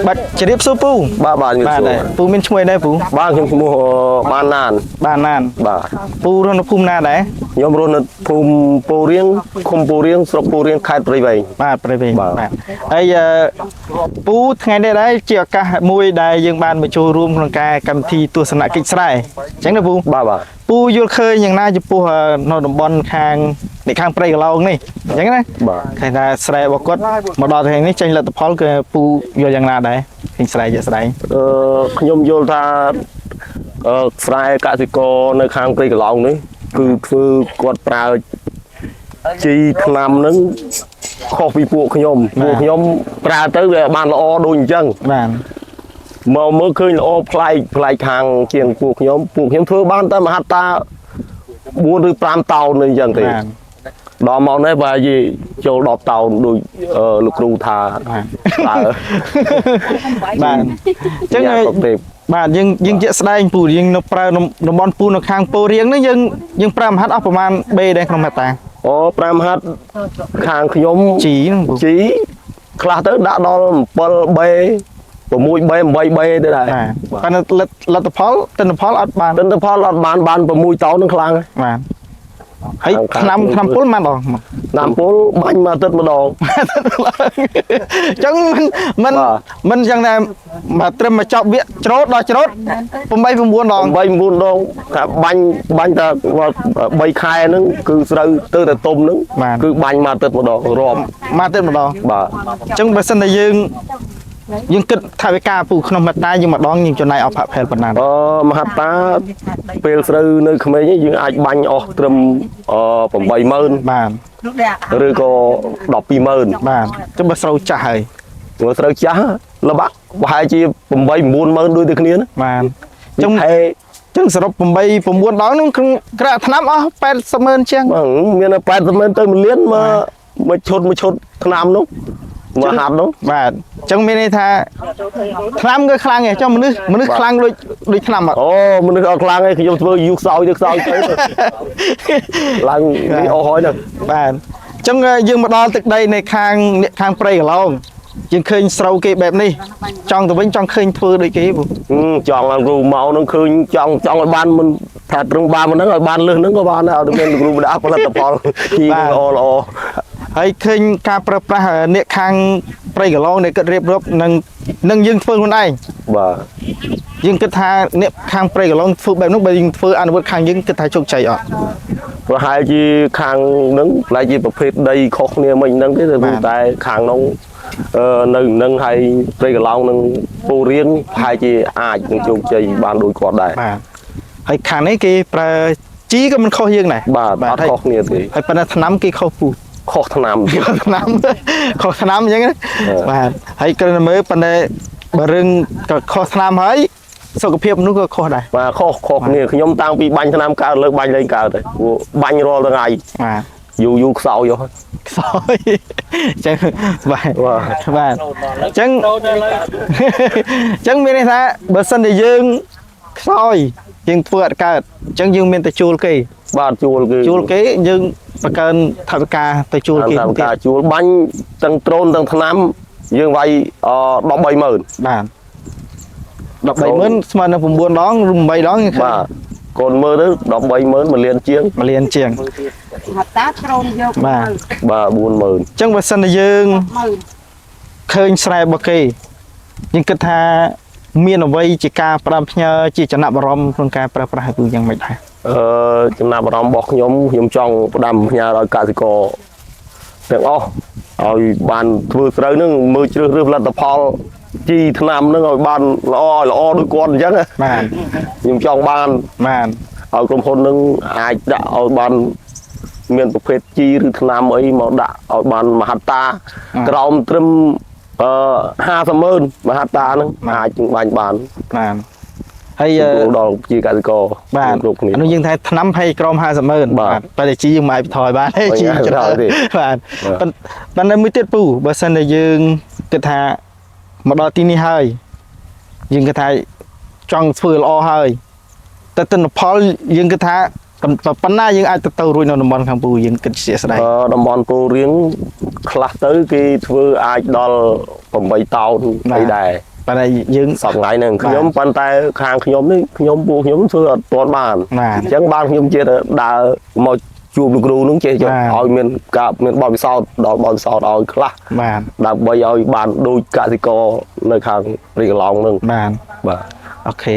บัดจะเรียบสู้ปูบ้านบ้านได้ปูเป็นช่วยได้ปูบ้านខ្ញុំឈ្មោះបានណានบ้านนานបាទปูរនภูมิណាដែរខ្ញុំរស់នៅភូមិពោរៀងឃុំពោរៀងស្រុកពោរៀងខេត្តព្រៃវែងបាទព្រៃវែងបាទហើយปูថ្ងៃនេះដែរជាឱកាសមួយដែលយើងបានមកចូលរួមក្នុងការកម្មវិធីទស្សនកិច្ចស្រែអញ្ចឹងណាปูបាទปูយល់ឃើញយ៉ាងណាចំពោះនៅតំបន់ខាងនេះខាងព្រៃកឡោងនេះអញ្ចឹងណាឃើញថាស្រែរបស់គាត់មកដល់ថ្ងៃនេះចេញលទ្ធផលគឺពូយល់យ៉ាងណាដែរឃើញស្រែជាក់ស្ដែងខ្ញុំយល់ថាស្រែកសិករនៅខាងព្រៃកឡោងនេះគឺធ្វើគាត់ប្រើជីថ្នាំហ្នឹងខុសពីពួកខ្ញុំប្រើទៅវាបានល្អដូចអញ្ចឹងបាទមកមើលឃើញល្អប្លែកខាងជាងពួកខ្ញុំធ្វើបានតែមហត្តា4ឬ5តោនអីចឹងទេដល់មកនេះបើនិយាយចូល10តោនដូចលោកគ្រូថាបាទអញ្ចឹងបាទយើងជាក់ស្ដែងពូយើងនៅប្រើតំបន់ពូនៅខាងពោរៀងនេះយើងប្រើមហត្តាអស់ប្រហែល B ដែរក្នុងមហត្តាអូ5មហត្តាខាងខ្ញុំជីខ្លះទៅដាក់ដល់7 B 6 B 8 B ទៅដែរប៉ុន្តែលទ្ធផលទិន្នផលអត់បានបាន6តោននឹងខ្លាំងបាទហើយឆ្នាំពុលមិនដងឆ្នាំពុលបាញ់មួយអាទិត្យម្ដងអញ្ចឹងមិនអញ្ចឹងតែមកត្រឹមមកចប់វាច្រូតដល់ច្រូត8 9 ដងថាបាញ់តែ3ខែហ្នឹងគឺស្រូវទៅតែទុំហ្នឹងគឺបាញ់មួយអាទិត្យម្ដងរាប់មួយអាទិត្យម្ដងបាទអញ្ចឹងបើសិនតែយើងគិតថាវិការពូក្នុងមហត្តាយើងម្ដងយើងចំណាយអស់ប្រាក់ផែនប៉ុណ្ណាមហត្តាពេលស្រូវនៅក្មេងយើងអាចបាញ់អស់ត្រឹម80000បាទឬក៏120,000បាទចុះបើស្រូវចាស់ហើយស្រូវចាស់ល្បាក់ប្រហែលជា8 90000ដូចតែគ្នាណាបាទចឹងសរុប8 9ដងនោះក្រាក់ថ្នាំអស់80,000ជាងមាន80,000ទៅ1លានមកឈុតថ្នាំនោះមកហាត់នោះបាទអញ្ចឹងមានន័យថាថ្នាំគឺខ្លាំងឯងចុះមនុស្សខ្លាំងដូចថ្នាំអត់អូមនុស្សអត់ខ្លាំងឯងខ្ញុំធ្វើយូរខ្សោយទៅឡើងនេះអស់ហើយហ្នឹងបាទអញ្ចឹងយើងមកដល់ទឹកដីនៃខាងព្រៃកឡោងយើងឃើញស្រូវគេបែបនេះចង់ទៅវិញចង់ឃើញធ្វើដូចគេចង់ឡើងគ្រូមកនឹងឃើញចង់ឲ្យបានមិនថាត្រឹងបានហ្នឹងឲ្យបានលឹះហ្នឹងក៏បានដែរឲ្យមានគ្រូម្ដាផលិតផលជីល្អហើយឃើញការប្រើប្រាស់អ្នកខាងព្រៃកឡោងដែលគិតរៀបរាប់នឹងយើងធ្វើខ្លួនឯងបាទយើងគិតថាអ្នកខាងព្រៃកឡោងធ្វើបែបនោះបើយើងធ្វើអនុវត្តខាងយើងគិតថាជោគជ័យអត់ប្រហែលជាខាងហ្នឹងផ្លែជាប្រភេទដីខុសគ្នាមិនហ្នឹងទេតែខាងនោះនៅនឹងហើយព្រៃកឡោងនឹងពូរៀងប្រហែលជាអាចនឹងជោគជ័យបានដូចគាត់ដែរបាទហើយខាងនេះគេប្រើជីក៏មិនខុសយើងដែរបាទអត់ខុសគ្នាទេហើយប៉ុន្តែថ្នាំគេខុសពូខុសថ្នាំអញ្ចឹងបាទហើយគ្រាន់តែមើលប៉ុន្តែបើរឿងក៏ខុសថ្នាំហើយសុខភាពនោះក៏ខុសដែរបាទខុសគ្នាខ្ញុំតាំងពីបាញ់ថ្នាំកើតលើបាញ់លេងកើតហើយបាញ់រាល់ថ្ងៃបាទយូរខ្សោយអញ្ចឹងបាទអញ្ចឹងមានន័យថាបើសិនតែយើងខ្សោយយើងធ្វើអត់កើតអញ្ចឹងយើងមានតែជួលគេបាទជួលគេយើងបង្កើនថវិកាទៅជួលគេថវិកាជួលបាញ់ទាំងដ្រូនទាំងថ្នាំយើងវាយ130,000បាទ130,000ស្មើនឹង9ដងឬ8ដងបាទកូនមើលទៅ130,000 1លានជាងហត្តាដ្រូនយកបាទ40000អញ្ចឹងបើសិនតែយើងឃើញស្រែរបស់គេយើងគិតថាមានអ្វីជាការផ្ដាំផ្ញើជាចំណាប់អារម្មណ៍ក្នុងការប្រើប្រាស់គឺយ៉ាងម៉េចដែរចំណាប់អារម្មណ៍របស់ខ្ញុំចង់ផ្ដាំផ្ញើឲ្យកសិករទាំងអស់ឲ្យបានធ្វើស្រូវហ្នឹងមើលជ្រើសរើសផលិតផលជីថ្នាំហ្នឹងឲ្យបានល្អដូចគាត់អញ្ចឹងបាទខ្ញុំចង់បានបាទឲ្យក្រុមហ៊ុនហ្នឹងអាចដាក់ឲ្យបានមានប្រភេទជីឬថ្នាំអីមកដាក់ឲ្យបានមហត្តាក្រោមត្រឹម50,000មហត្តាហ្នឹងអាចបាញ់បានបាទហើយដល់ជាកសិករបាទនោះយើងថាថ្នាំភ័យក្រម50,000បាទតែជីយើងមិនអាចបន្ថយបានទេជីច្រើនទេបាទប៉ុន្តែមួយទៀតពូបើសិនតែយើងគិតថាមកដល់ទីនេះហើយយើងគិតថាចង់ធ្វើល្អហើយតែទិន្នផលយើងគិតថា ប៉ុណ្ណាយើងអាចទៅរួចនៅតំបន់ខាងពូយើងគិតជាស្ដី តំបន់ពូរៀងខ្លះទៅគេធ្វើអាចដល់8តោនអីដែរ ប៉ុន្តែយើង សប្តាហ៍ហ្នឹងខ្ញុំប៉ុន្តែខាងខ្ញុំនេះខ្ញុំពួកខ្ញុំធ្វើអត់ទាន់បានអញ្ចឹងបានខ្ញុំជាដើរមកជួបលោកគ្រូនឹងចេះឲ្យមានកាប់មានបទពិសោធន៍ដល់បទពិសោធន៍ឲ្យខ្លះ បាទ ដើម្បីឲ្យបានដូចកសិករនៅខាងរីកឡងនឹង បាទ បាទ អូខេ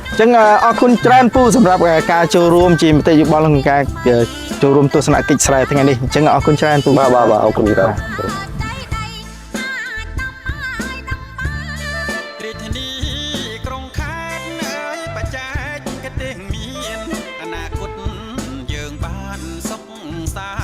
អញ្ចឹងអរគុណច្រើនពូសម្រាប់ការចូលរួមជាមតិយោបល់ក្នុងការចូលរួមទស្សនកិច្ចស្រែថ្ងៃនេះអញ្ចឹងអរគុណច្រើនពូ បាទអរគុណច្រើន រាជធានីក្រុងខេត្តអើយបច្ចេកទេសមានអនាគតយើងបានសុខសា